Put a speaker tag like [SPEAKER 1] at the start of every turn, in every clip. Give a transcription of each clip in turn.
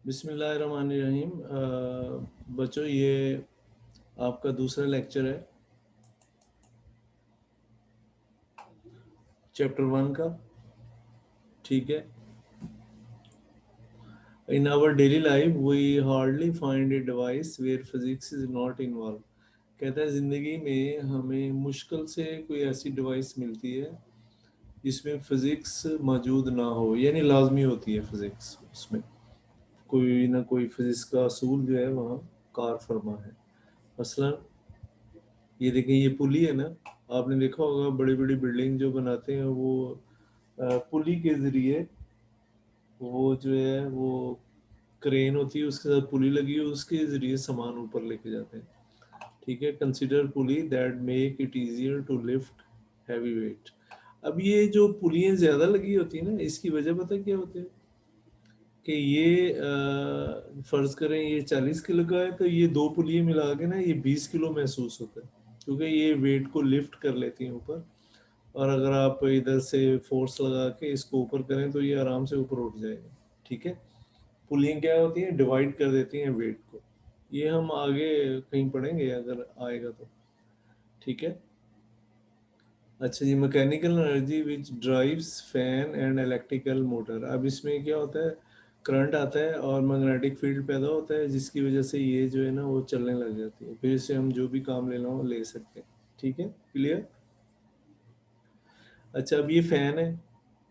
[SPEAKER 1] बिस्मिल्लाहिर्रहमानिर्रहीम। बच्चों, ये आपका दूसरा लेक्चर है चैप्टर 1 का। ठीक है। In our daily life we hardly find a device where physics is not involve. कहता है ज़िंदगी में हमें मुश्किल से कोई ऐसी डिवाइस मिलती है जिसमें फिज़िक्स मौजूद ना हो, यानी लाजमी होती है फिज़िक्स उसमें। कोई ना कोई फिज़िक्स का असूल जो है वहाँ कार फरमा है। मसलन ये देखें, ये पुली है ना। आपने देखा होगा बड़ी बड़ी बिल्डिंग जो बनाते हैं वो पुली के ज़रिए, वो जो है वो क्रेन होती है उसके साथ पुली लगी है, उसके ज़रिए सामान ऊपर लेके जाते हैं। ठीक है। Consider pulley that make it easier to lift heavy weight. अब ये जो पुलियाँ ज़्यादा लगी होती है ना, इसकी वजह पता है क्या होती है कि ये फ़र्ज़ करें ये 40 किलो का है तो ये दो पुलियाँ मिला के ना ये 20 किलो महसूस होता है, क्योंकि ये वेट को लिफ्ट कर लेती हैं ऊपर। और अगर आप इधर से फोर्स लगा के इसको ऊपर करें तो ये आराम से ऊपर उठ जाएगा। ठीक है। पुलिंग क्या होती है, डिवाइड कर देती हैं वेट को। ये हम आगे कहीं पढ़ेंगे अगर आएगा तो। ठीक है। अच्छा जी, mechanical energy which drives fan and electrical motor. अब इसमें क्या होता है, करंट आता है और मैग्नेटिक फील्ड पैदा होता है जिसकी वजह से ये जो है ना वो चलने लग जाती है, फिर इससे हम जो भी काम लेना हो ले सकते हैं। ठीक है, क्लियर। अच्छा, अब ये फैन है,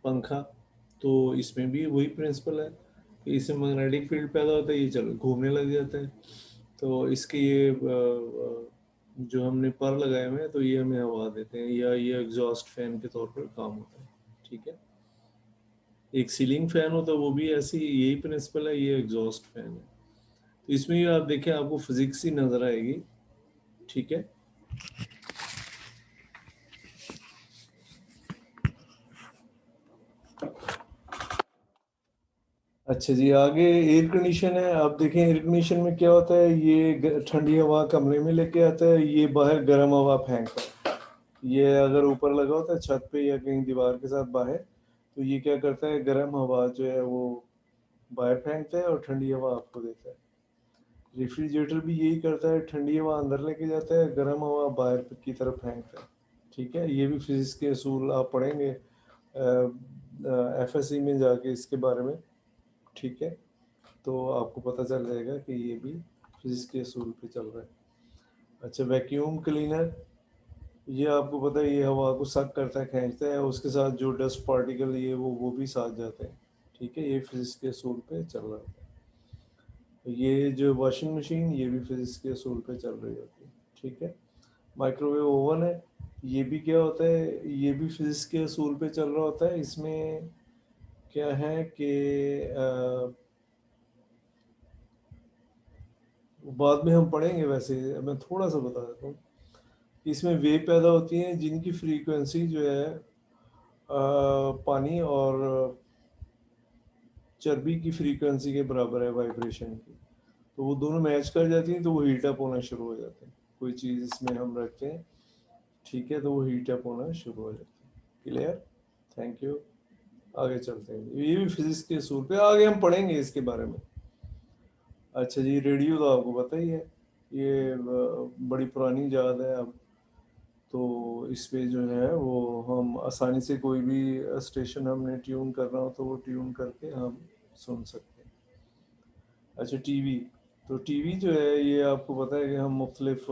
[SPEAKER 1] पंखा, तो इसमें भी वही प्रिंसिपल है कि इसमें मैग्नेटिक फील्ड पैदा होता है, ये चलो घूमने लग जाता है। तो इसके ये जो हमने पर लगाए हुए हैं तो ये हमें हवा देते हैं, या ये एग्जॉस्ट फैन के तौर पर काम होता है। ठीक है। एक सीलिंग फैन होता है, वो भी ऐसी यही प्रिंसिपल है, ये एग्जॉस्ट फैन है। तो इसमें भी आप देखें आपको फिजिक्स ही नजर आएगी। ठीक है। अच्छा जी, आगे एयर कंडीशन है। आप देखें एयर कंडीशन में क्या होता है, ये ठंडी हवा कमरे में लेके आता है, ये बाहर गर्म हवा फेंकता है। ये अगर ऊपर लगा होता है छत पे या कहीं दीवार के साथ बाहर, तो ये क्या करता है, गर्म हवा जो है वो बाहर फेंकता है और ठंडी हवा आपको देता है। रेफ्रिजरेटर भी यही करता है, ठंडी हवा अंदर लेके जाता है, गर्म हवा बाहर की तरफ फेंकता है। ठीक है। ये भी फिजिक्स के असूल आप पढ़ेंगे एफएससी में जाके इसके बारे में। ठीक है। तो आपको पता चल जाएगा कि ये भी फिजिक्स के असूल पे चल रहा है। अच्छा, वैक्यूम क्लीनर, ये आपको पता है ये हवा को सक करता है, खींचता है, उसके साथ जो डस्ट पार्टिकल ये वो भी साथ जाते हैं। ठीक है। ये फिजिक्स के असूल पे चल रहा है। ये जो वॉशिंग मशीन, ये भी फिजिक्स के असूल पे चल रही होती है। ठीक है। माइक्रोवेव ओवन है, ये भी क्या होता है, ये भी फिजिक्स के असूल पे चल रहा होता है। इसमें क्या है कि बाद में हम पढ़ेंगे, वैसे मैं थोड़ा सा बता देता हूँ। इसमें वेव पैदा होती हैं जिनकी फ्रीक्वेंसी जो है पानी और चर्बी की फ्रीक्वेंसी के बराबर है, वाइब्रेशन की। तो वो दोनों मैच कर जाती हैं तो वो हीट अप होना शुरू हो जाते हैं। कोई चीज़ इसमें हम रखते हैं, ठीक है, तो वो हीट अप होना शुरू हो जाती है। क्लियर। Thank you. आगे चलते हैं, ये भी फिजिक्स के असूल पे आगे हम पढ़ेंगे इसके बारे में। अच्छा जी, रेडियो तो आपको पता ही है, ये बड़ी पुरानी इजाद है अब। तो इस पे जो है वो हम आसानी से कोई भी स्टेशन हमने ट्यून करना हो तो वो ट्यून करके हम सुन सकते हैं। अच्छा, टीवी, तो टीवी जो है ये आपको पता है कि हम मुख्तलिफ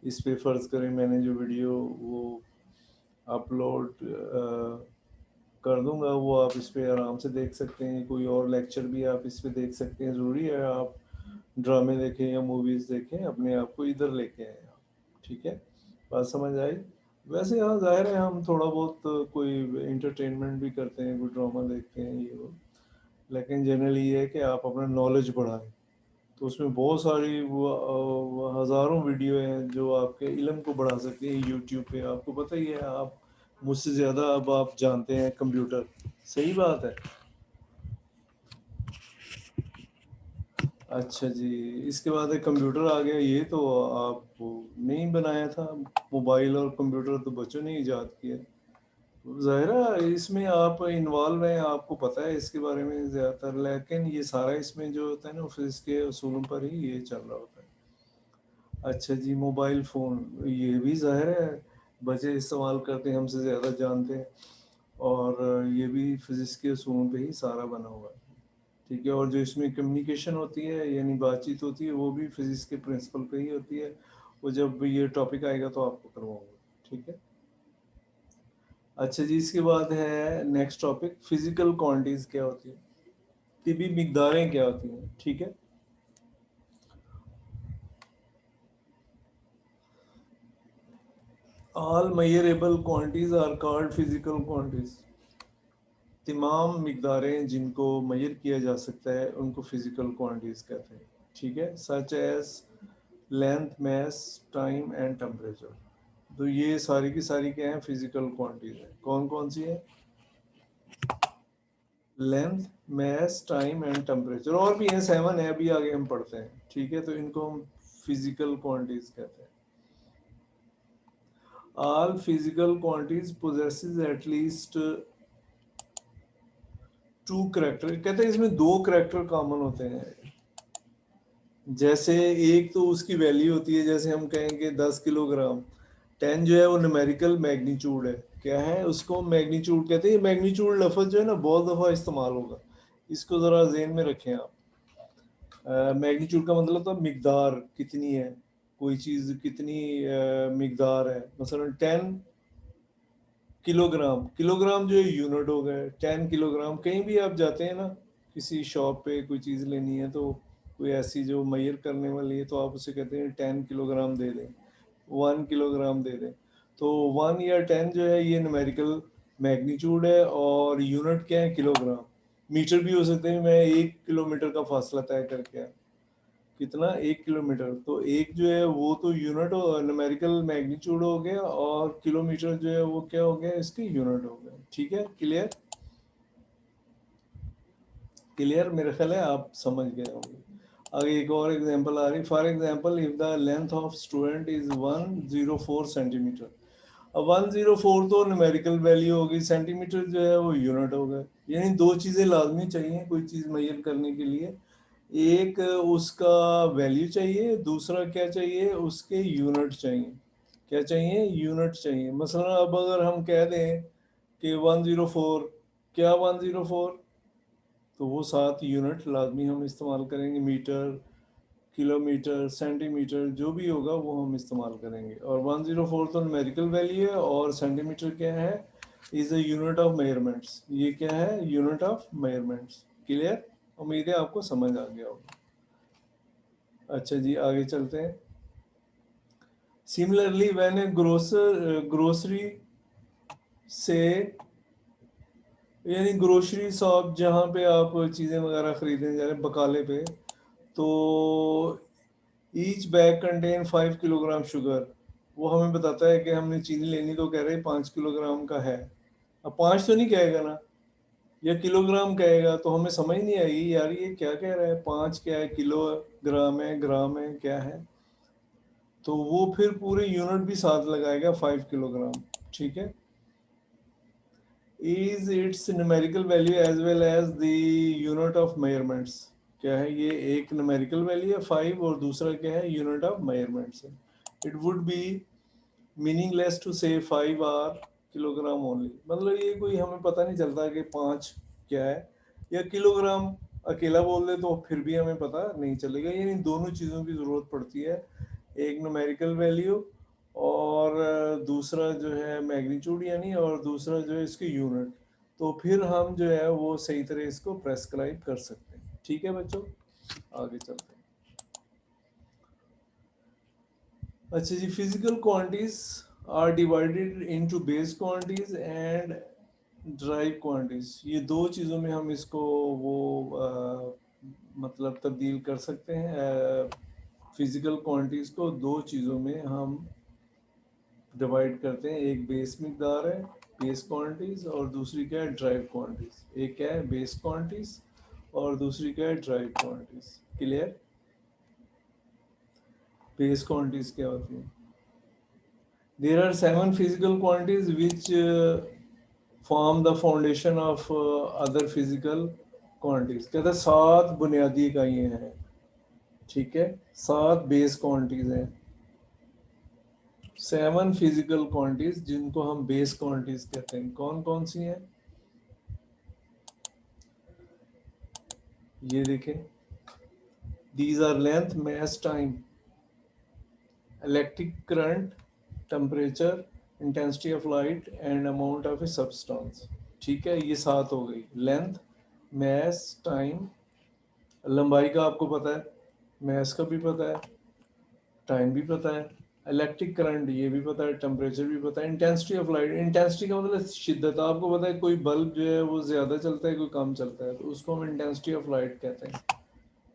[SPEAKER 1] इस पे फ़र्ज़ करें मैंने जो वीडियो वो अपलोड कर दूंगा, वो आप इस पे आराम से देख सकते हैं। कोई और लेक्चर भी आप इस पे देख सकते हैं। ज़रूरी है आप ड्रामे देखें या मूवीज़ देखें, अपने आप को इधर लेके आए आप। ठीक है, बात समझ आई। वैसे हाँ, ज़ाहिर है हम थोड़ा बहुत कोई इंटरटेनमेंट भी करते हैं, कोई ड्रामा देखते हैं ये वो, लेकिन जनरली ये है कि आप अपना नॉलेज बढ़ाएं। तो उसमें बहुत सारी वो हज़ारों वीडियो हैं जो आपके इल्म को बढ़ा सकती हैं। यूट्यूब पे आपको पता ही है, आप मुझसे ज़्यादा अब आप जानते हैं कंप्यूटर। सही बात है। अच्छा जी, इसके बाद एक कंप्यूटर आ गया, ये तो आप नहीं बनाया था। मोबाइल और कंप्यूटर तो बच्चों ने ईजाद किया। ज़ाहिरा इसमें आप इन्वॉल्व हैं, आपको पता है इसके बारे में ज़्यादातर, लेकिन ये सारा इसमें जो होता है ना फिजिक्स के उसूलों पर ही ये चल रहा होता है। अच्छा जी, मोबाइल फ़ोन, ये भी ज़ाहिर है बच्चे इस्तेमाल करते हैं, हमसे ज़्यादा जानते हैं, और ये भी फिजिक्स के उसूलों पे ही सारा बना हुआ है। ठीक है, और जो इसमें कम्युनिकेशन होती है यानी बातचीत होती है वो भी फिजिक्स के प्रिंसिपल पे ही होती है। वो जब ये टॉपिक आएगा तो आपको करवाऊंगा। ठीक है। अच्छा जी, इसके बाद है नेक्स्ट टॉपिक, फिजिकल क्वांटिटीज क्या होती है, कि भी मिकदारें क्या होती हैं। ठीक है। All measurable quantities are called physical quantities. तमाम मिकदारें जिनको मेजर किया जा सकता है उनको फिजिकल क्वांटिटीज कहते हैं। ठीक है, such as length, mass, time and temperature. तो ये सारी की सारी क्या है, फिजिकल क्वांटिटीज है। कौन कौन सी है? Length, mass, time and temperature, और भी है, 7 है, अभी आगे हम पढ़ते हैं। ठीक है, तो इनको हम फिजिकल क्वांटिटीज कहते हैं। All physical quantities possesses at least to character, कहते हैं इसमें दो करेक्टर कॉमन होते हैं। जैसे एक तो उसकी वैल्यू होती है, जैसे हम कहेंगे 10 किलोग्राम। 10 जो है वो न्यूमेरिकल मैग्नीट्यूड है। क्या है उसको मैग्नीट्यूड कहते हैं। मैग्नीट्यूड लफ्ज जो है ना बहुत दफ़ा इस्तेमाल होगा, इसको ज़रा जहन में रखें आप। मैग्नीट्यूड का मतलब था मिकदार कितनी है, कोई चीज़ कितनी मिकदार है। मसलन 10 किलोग्राम, किलोग्राम जो है यूनिट हो गए। 10 किलोग्राम, कहीं भी आप जाते हैं ना किसी शॉप पे कोई चीज़ लेनी है, तो कोई ऐसी जो मैयर करने वाली है तो आप उसे कहते हैं 10 किलोग्राम दे दें, 1 किलोग्राम दे दें। तो 1 या 10 जो है ये न्यूमेरिकल मैग्नीट्यूड है, और यूनिट क्या है, किलोग्राम। मीटर भी हो सकते हैं, मैं 1 किलोमीटर का फासला तय करके आया। कितना, 1 किलोमीटर, तो एक जो है वो तो यूनिट न्यूमेरिकल मैग्नीट्यूड हो गया, और किलोमीटर जो है वो क्या हो गया, इसके यूनिट हो गया। ठीक है, क्लियर? क्लियर, मेरा ख्याल है आप समझ गए होंगे। आगे एक और एग्जांपल आ रही, for example if the length of student is 104 centimetre. अब 104 तो न्यूमेरिकल वैल्यू होगी, सेंटीमीटर जो है वो यूनिट होगा। यानी दो चीज़ें लाजमी चाहिए कोई चीज़ मेजर करने के लिए। एक उसका वैल्यू चाहिए, दूसरा क्या चाहिए, उसके यूनिट चाहिए। क्या चाहिए, यूनिट चाहिए। मसलन अब अगर हम कह दें कि 104, क्या 104, तो वो 7 यूनिट लाजमी हम इस्तेमाल करेंगे। मीटर, किलोमीटर, सेंटीमीटर, जो भी होगा वो हम इस्तेमाल करेंगे। और 104 तो न्यूमेरिकल वैल्यू है, और सेंटीमीटर क्या है, is a unit of measurements. ये क्या है, यूनिट ऑफ मेजरमेंट्स। क्लियर? उम्मीद है आपको समझ आ गया होगा। अच्छा जी, आगे चलते हैं। सिमिलरली व्हेन ए ग्रोसरी से, यानी ग्रोसरी शॉप जहाँ पे आप चीज़ें वगैरह खरीदने जा रहे हैं, बकाले पे, तो each bag contain 5 kilogram sugar. वो हमें बताता है कि हमने चीनी लेनी, तो कह रहे हैं 5 किलोग्राम का है। अब 5 तो नहीं कहेगा ना, या किलोग्राम कहेगा, तो हमें समझ नहीं आएगी यार ये क्या कह रहा है, 5 क्या है, किलो ग्राम है, ग्राम है, क्या है। तो वो फिर पूरे यूनिट भी साथ लगाएगा, 5 किलोग्राम। ठीक है। Is its numerical value as well as the unit of measurements. क्या है ये, एक न्यूमेरिकल वैल्यू है 5, और दूसरा क्या है, यूनिट ऑफ मेजरमेंट्स है। It would be meaningless to say 5 are kilogram only. मतलब ये कोई हमें पता नहीं चलता कि 5 क्या है, या किलोग्राम अकेला बोल दे तो फिर भी हमें पता नहीं चलेगा। यानी दोनों चीज़ों की ज़रूरत पड़ती है, एक न्यूमेरिकल वैल्यू, और दूसरा जो है मैग्नीट्यूड यानी, और दूसरा जो है इसकी यूनिट। तो फिर हम जो है वो सही तरह इसको प्रेस्क्राइब कर सकते हैं। ठीक है बच्चों, आगे चलते हैं। अच्छा जी, physical quantities are divided into base quantities and drive quantities. ये दो चीज़ों में हम इसको वो मतलब तब्दील कर सकते हैं। फिजिकल क्वांटिटीज को दो चीज़ों में हम डिवाइड करते हैं, एक बेस मिकदार है, बेस क्वांटिटीज, और दूसरी क्या है, ड्राइव क्वांटिटीज। एक क्या है, बेस क्वांटिटीज, और दूसरी क्या है, drive quantities. Clear? Base quantities क्या होती है? There are 7 physical quantities which form the foundation of other physical quantities. कहते हैं 7 बुनियादी इकाइयाँ हैं, ठीक है, 7 बेस क्वांटिटीज हैं, 7 फिजिकल क्वांटिटीज जिनको हम बेस क्वांटिटीज कहते हैं। कौन कौन सी हैं? ये देखें, these are length, mass, time, electric current, temperature, intensity of light and amount of a substance. ठीक है, ये 7 हो गई। लेंथ, मैस, टाइम, लंबाई का आपको पता है, मैस का भी पता है, टाइम भी पता है, इलेक्ट्रिक करंट ये भी पता है, टेम्परेचर भी पता है, इंटेंसिटी ऑफ लाइट, इंटेंसिटी का मतलब शिद्दत। आपको पता है कोई बल्ब जो है वो ज़्यादा चलता है, कोई कम चलता है, तो उसको हम इंटेंसिटी ऑफ लाइट कहते हैं।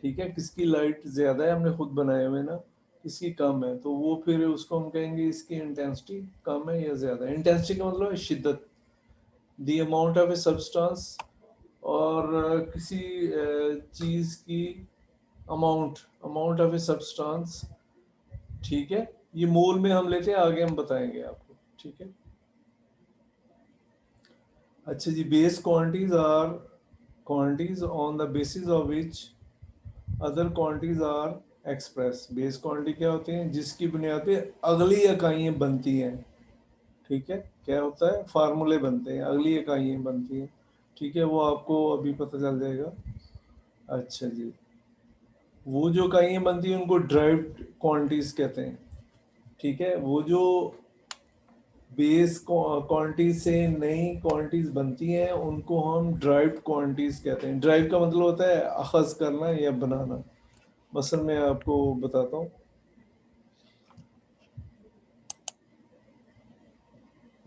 [SPEAKER 1] ठीक है, किसकी लाइट ज़्यादा है, हमने खुद बनाए हुए ना, किसकी कम है, तो वो फिर उसको हम कहेंगे इसकी इंटेंसिटी कम है या ज़्यादा है। इंटेंसिटी का मतलब है शिद्दत, the amount of a substance, और किसी चीज़ की amount, amount of a substance. ठीक है, ये मोल में हम लेते हैं, आगे हम बताएंगे आपको। ठीक है, अच्छा जी, base quantities are quantities on the basis of which other quantities are express. Base quantity क्या होती हैं? जिसकी बुनियाद पे अगली इकाइयाँ बनती हैं। ठीक है, क्या होता है? फार्मूले बनते हैं, अगली इकाइयाँ बनती हैं। ठीक है, वो आपको अभी पता चल जाएगा। अच्छा जी, वो जो इकाइयाँ बनती हैं उनको ड्राइव्ड क्वांटिटीज कहते हैं। ठीक है, वो जो बेस क्वांटिटी से नई क्वांटिटीज बनती हैं उनको हम ड्राइव्ड क्वांटिटीज कहते हैं। ड्राइव का मतलब होता है अखज़ करना या बनाना। मसल मैं आपको बताता हूँ।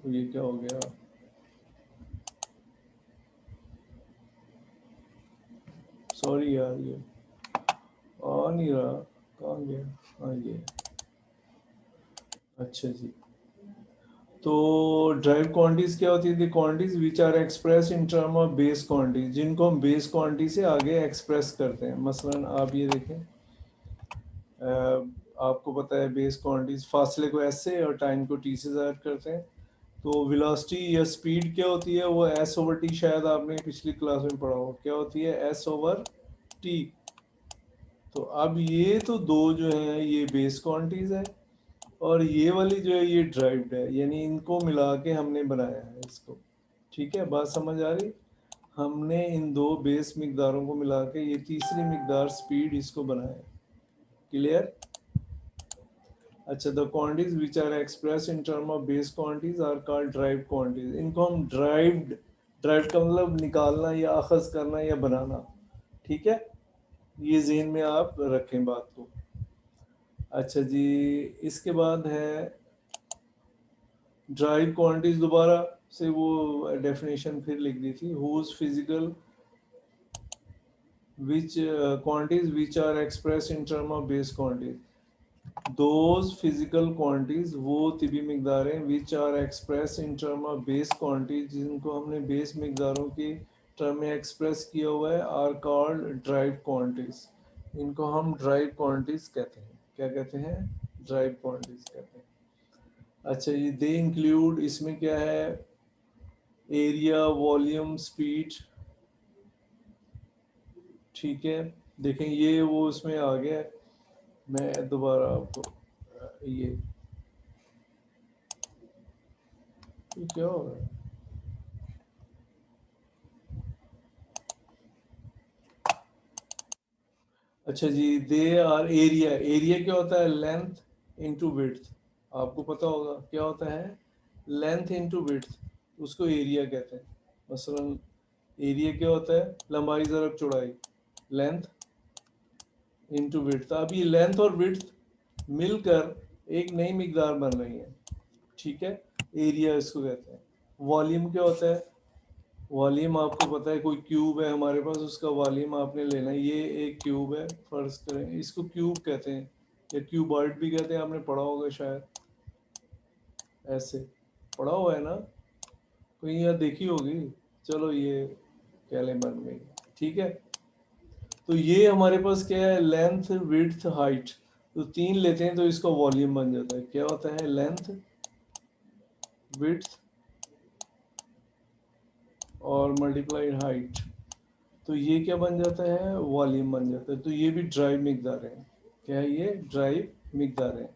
[SPEAKER 1] ये क्या हो गया? सॉरी यार, ये आ नहीं रहा, कहाँ गया? हाँ ये, अच्छा जी। तो ड्राइव क्वांटिटीज क्या होती है? Quantities which are express in term of base quantity, जिनको हम बेस क्वांटिटी से आगे एक्सप्रेस करते हैं। मसलन आप ये देखें, आपको पता है बेस क्वांटिटीज फासले को एस से और टाइम को टी से ज़ाहिर करते हैं। तो वेलोसिटी या स्पीड क्या होती है? वो एस ओवर टी, शायद आपने पिछली क्लास में पढ़ा हो, क्या होती है? S over T. तो अब ये तो दो जो है ये बेस क्वांटिटीज है, और ये वाली जो है ये ड्राइव्ड है, यानी इनको मिला के हमने बनाया है इसको। ठीक है, बात समझ आ रही? हमने इन दो बेस मिकदारों को मिला के ये तीसरी मिकदार स्पीड इसको बनाया। क्लियर? अच्छा, the quantities which are express in term of base quantities are called derived quantities. इनको हम ड्राइव्ड, ड्राइव का मतलब निकालना या अखज़ करना या बनाना। ठीक है, ये ज़हन में आप रखें बात को। अच्छा जी, इसके बाद है ड्राइव क्वांटिटीज। दोबारा से वो डेफिनेशन फिर लिख दी थी, whose physical which quantities which are express in term of base quantities. Those physical quantities, वो तिबी मिकदारें, which are express in term of base quantities, जिनको हमने बेस मिकदारों की टर्म में एक्सप्रेस किया हुआ है, आर कॉल्ड ड्राइव क्वांटिटीज। इनको हम ड्राइव क्वांटिटीज कहते हैं। क्या कहते हैं? ड्राइव क्वांटिटीज कहते हैं। अच्छा ये दे इंक्लूड, इसमें क्या है? Area, volume, speed. ठीक है, देखें ये वो उसमें आ गया है। मैं दोबारा आपको ये क्या हो रहा है? अच्छा जी, दे आर एरिया। एरिया क्या होता है? Length into width. आपको पता होगा क्या होता है? लेंथ इनटू विड्थ, उसको एरिया कहते हैं। मसलन एरिया क्या होता है? लंबाई ज़रब चौड़ाई, लेंथ इनटू विड्थ। अब ये लेंथ और विड्थ मिलकर एक नई मिकदार बन रही है। ठीक है, एरिया इसको कहते हैं। वॉल्यूम क्या होता है? वॉल्यूम आपको पता है, कोई क्यूब है हमारे पास, उसका वॉल्यूम आपने लेना है। ये एक क्यूब है, फर्ज करें, इसको क्यूब कहते हैं या क्यूबॉइड भी कहते हैं। आपने पढ़ा होगा शायद, ऐसे पढ़ा हुआ है ना, कहीं यार देखी होगी। चलो ये कैले बन गई। ठीक है, तो ये हमारे पास क्या है? Length, width, height. तो 3 लेते हैं तो इसका वॉल्यूम बन जाता है। क्या होता है? लेंथ, विड्थ, और मल्टीप्लाइड हाइट, तो ये क्या बन जाता है, वॉल्यूम बन जाता है। तो ये भी ड्राइव मिकदार है। क्या है ये, ड्राइव मिकदार है।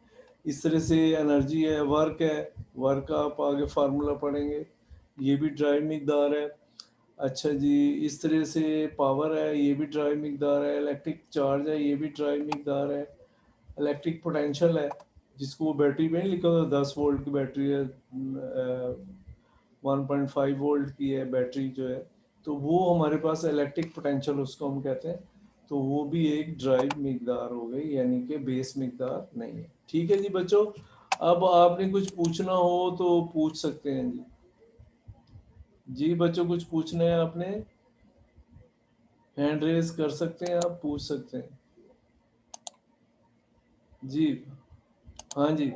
[SPEAKER 1] इस तरह से एनर्जी है, वर्क है, वर्क का आप आगे फार्मूला पढ़ेंगे, ये भी ड्राइव मिकदार है। अच्छा जी, इस तरह से पावर है, ये भी ड्राइव मिकदार है। इलेक्ट्रिक चार्ज है, ये भी ड्राइव मिकदार है। इलेक्ट्रिक पोटेंशियल है, जिसको वो बैटरी में नहीं लिखा होता, 10 वोल्ट की बैटरी है, 1.5 वोल्ट की है बैटरी जो है, तो वो हमारे पास इलेक्ट्रिक पोटेंशियल उसको हम कहते हैं। तो वो भी एक ड्राइव मिकदार हो गई, यानी कि बेस मिकदार नहीं है। ठीक है जी बच्चों, अब आपने कुछ पूछना हो तो पूछ सकते हैं जी। जी बच्चों, कुछ पूछना है आपने, हैंड रेज कर सकते हैं, आप पूछ सकते हैं जी। हाँ जी,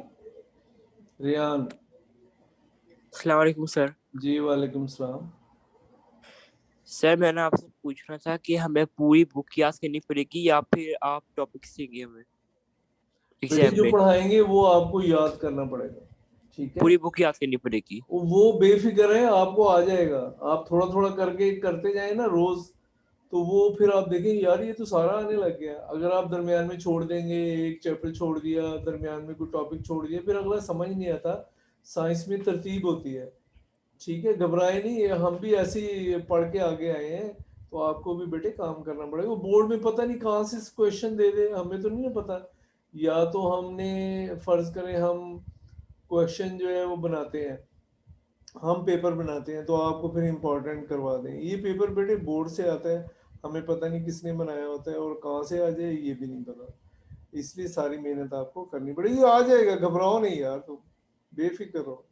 [SPEAKER 1] रियान।
[SPEAKER 2] अस्सलाम वालेकुम सर।
[SPEAKER 1] जी वालेकुम सलाम।
[SPEAKER 2] सर मैंने आपसे पूछना था कि हमें पूरी बुक याद करनी पड़ेगी या फिर आप टॉपिक देंगे हमें
[SPEAKER 1] बेटे
[SPEAKER 2] एग्जाम
[SPEAKER 1] जो
[SPEAKER 2] में?
[SPEAKER 1] पढ़ाएंगे वो आपको याद करना पड़ेगा, ठीक है।
[SPEAKER 2] पूरी बुक याद करनी पड़ेगी?
[SPEAKER 1] वो बेफिक्र है, आपको आ जाएगा। आप थोड़ा थोड़ा करके करते जाए ना रोज, तो वो फिर आप देखेंगे यार ये तो सारा आने लग गया। अगर आप दरमियान में छोड़ देंगे, एक चैप्टर छोड़ दिया, दरमियान में कोई टॉपिक छोड़ दिया, फिर अगला समझ नहीं आता। साइंस में तरतीब होती है, ठीक है। घबराए नहीं, हम भी ऐसे ही पढ़ के आगे आए हैं, तो आपको भी बेटे काम करना पड़ेगा। बोर्ड में पता नहीं कहाँ से क्वेश्चन दे दे, हमें तो नहीं पता। या तो हमने फर्ज करें हम क्वेश्चन जो है वो बनाते हैं, हम पेपर बनाते हैं, तो आपको फिर इम्पोर्टेंट करवा दें। ये पेपर बेटे बोर्ड से आता है, हमें पता नहीं किसने बनाया होता है और कहाँ से आ जाए ये भी नहीं पता। इसलिए सारी मेहनत आपको करनी पड़ेगी, आ जाएगा, घबराओ नहीं यार, तुम बेफिक्र रहो।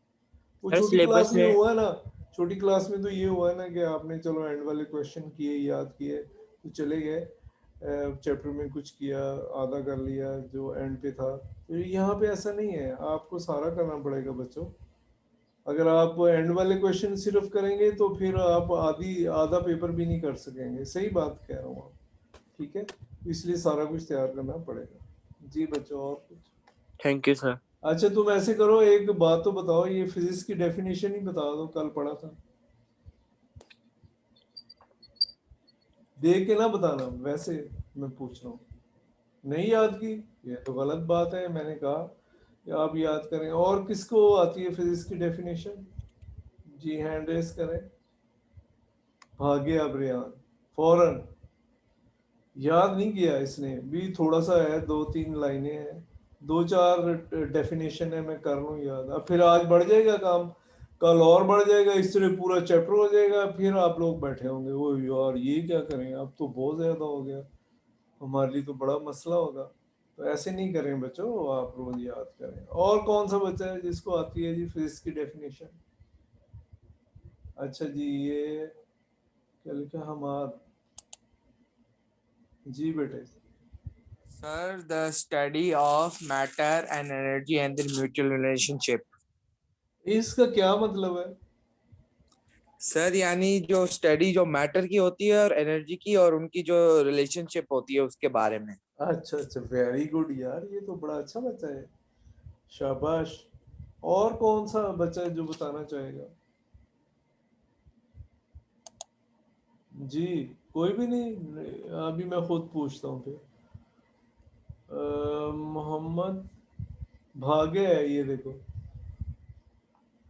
[SPEAKER 1] वो
[SPEAKER 2] सर
[SPEAKER 1] छोटी क्लास
[SPEAKER 2] सिलेबस
[SPEAKER 1] में
[SPEAKER 2] में
[SPEAKER 1] हुआ ना, छोटी क्लास में तो ये हुआ ना कि आपने चलो एंड वाले क्वेश्चन किए, याद किए, तो चले गए, चैप्टर में कुछ किया, आधा कर लिया जो एंड पे था। तो यहाँ पे ऐसा नहीं है, आपको सारा करना पड़ेगा बच्चों। अगर आप एंड वाले क्वेश्चन सिर्फ करेंगे तो फिर आप आधा पेपर भी नहीं कर सकेंगे। सही बात कह रहा हूँ आप, ठीक है। इसलिए सारा कुछ तैयार करना पड़ेगा जी बच्चों। और कुछ?
[SPEAKER 2] Thank you sir.
[SPEAKER 1] अच्छा तुम ऐसे करो, एक बात तो बताओ, ये फिजिक्स की डेफिनेशन ही बता दो, कल पढ़ा था, देख के ना बताना, वैसे मैं पूछ रहा हूँ। नहीं याद की, ये तो गलत बात है। मैंने कहा कि आप याद करें। और किसको आती है फिजिक्स की डेफिनेशन? जी हैंड रेस करें। भाग्य अभियान, फौरन याद नहीं किया इसने भी, थोड़ा सा है, 2-3 लाइनें हैं, 2-4 डेफिनेशन है, मैं कर लूँ याद। अब फिर आज बढ़ जाएगा काम, कल और बढ़ जाएगा, इस तरह पूरा चैप्टर हो जाएगा। फिर आप लोग बैठे होंगे वो यार ये क्या करें, अब तो बहुत ज़्यादा हो गया, हमारे लिए तो बड़ा मसला होगा। तो ऐसे नहीं करें बच्चों, आप रोज याद करें। और कौन सा बच्चा है जिसको आती है जी फिजिक्स की डेफिनेशन? अच्छा जी, ये क्या लिखा, हमार जी बेटे।
[SPEAKER 3] Sir, the study of matter and energy and their mutual relationship.
[SPEAKER 1] इसका क्या मतलब है?
[SPEAKER 3] सर यानी जो स्टडी जो मैटर की होती है और एनर्जी की और उनकी जो रिलेशनशिप होती है उसके बारे में।
[SPEAKER 1] अच्छा अच्छा, वेरी गुड यार, ये तो बड़ा अच्छा बच्चा है, शाबाश। और कौन सा बच्चा है जो बताना चाहेगा? जी, कोई भी नहीं, अभी मैं खुद पूछता हूँ फिर। मोहम्मद भागे है, ये देखो,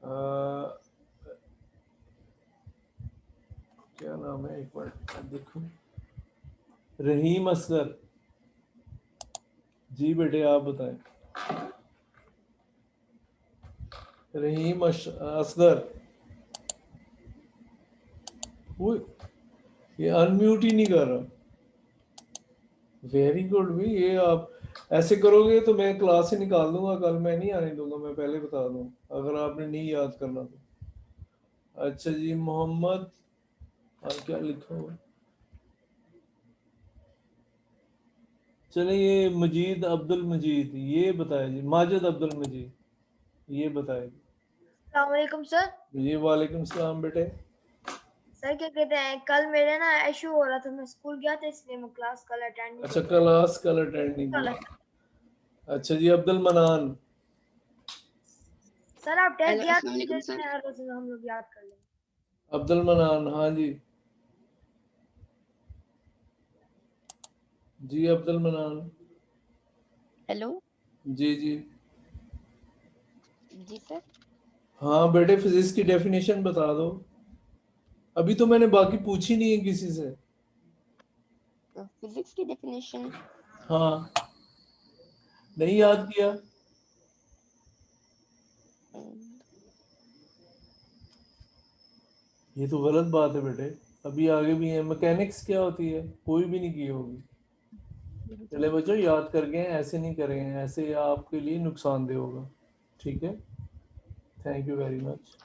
[SPEAKER 1] अ, क्या नाम है, एक बार देखो, रहीम असगर। जी बेटे आप बताएं। रहीम असगर। वो ये अनम्यूट ही नहीं कर रहा। वेरी गुड भी, ये आप ऐसे करोगे तो मैं क्लास से निकाल दूंगा, कल मैं नहीं आने दूंगा, मैं पहले बता दूं, अगर आपने नहीं याद करना तो। अच्छा जी, मोहम्मद, और क्या लिखा हुआ, चले ये मजीद अब्दुल मजीद, ये बताया जी, माजिद अब्दुल मजीद, ये बताया जी।
[SPEAKER 4] अस्सलाम वालेकुम सर।
[SPEAKER 1] जी वालेकुम सलाम बेटे।
[SPEAKER 4] सर क्या कहते हैं, कल मेरे ना इशू हो रहा था, मैं स्कूल गया था इसलिए मैं क्लास कल अटेंड नहीं
[SPEAKER 1] अच्छा,
[SPEAKER 4] कर पाया।
[SPEAKER 1] क्लास कल अटेंड नहीं
[SPEAKER 4] कल
[SPEAKER 1] किया। अच्छा जी, अब्दुल मनान।
[SPEAKER 4] सर आप टेस्ट
[SPEAKER 5] हेलो
[SPEAKER 4] याद
[SPEAKER 5] अस्सलाम वालेकुम सर।
[SPEAKER 4] हम लोग याद कर लेंगे।
[SPEAKER 1] अब्दुल मनान, हाँ जी जी, अब्दुल मनान,
[SPEAKER 5] हेलो
[SPEAKER 1] जी जी।
[SPEAKER 5] जी सर।
[SPEAKER 1] हाँ बेटे, फिजिक्स की डेफिनेशन बता दो। अभी तो मैंने बाकी पूछी नहीं है किसी से।
[SPEAKER 5] फिजिक्स की डेफिनेशन
[SPEAKER 1] हाँ, नहीं याद किया? ये तो गलत बात है बेटे। अभी आगे भी है। मैकेनिक्स क्या होती है? कोई भी नहीं की होगी। चले बच्चों, याद कर गए हैं, ऐसे नहीं करेंगे, ऐसे आपके लिए नुकसानदेह होगा। ठीक है, थैंक यू वेरी मच।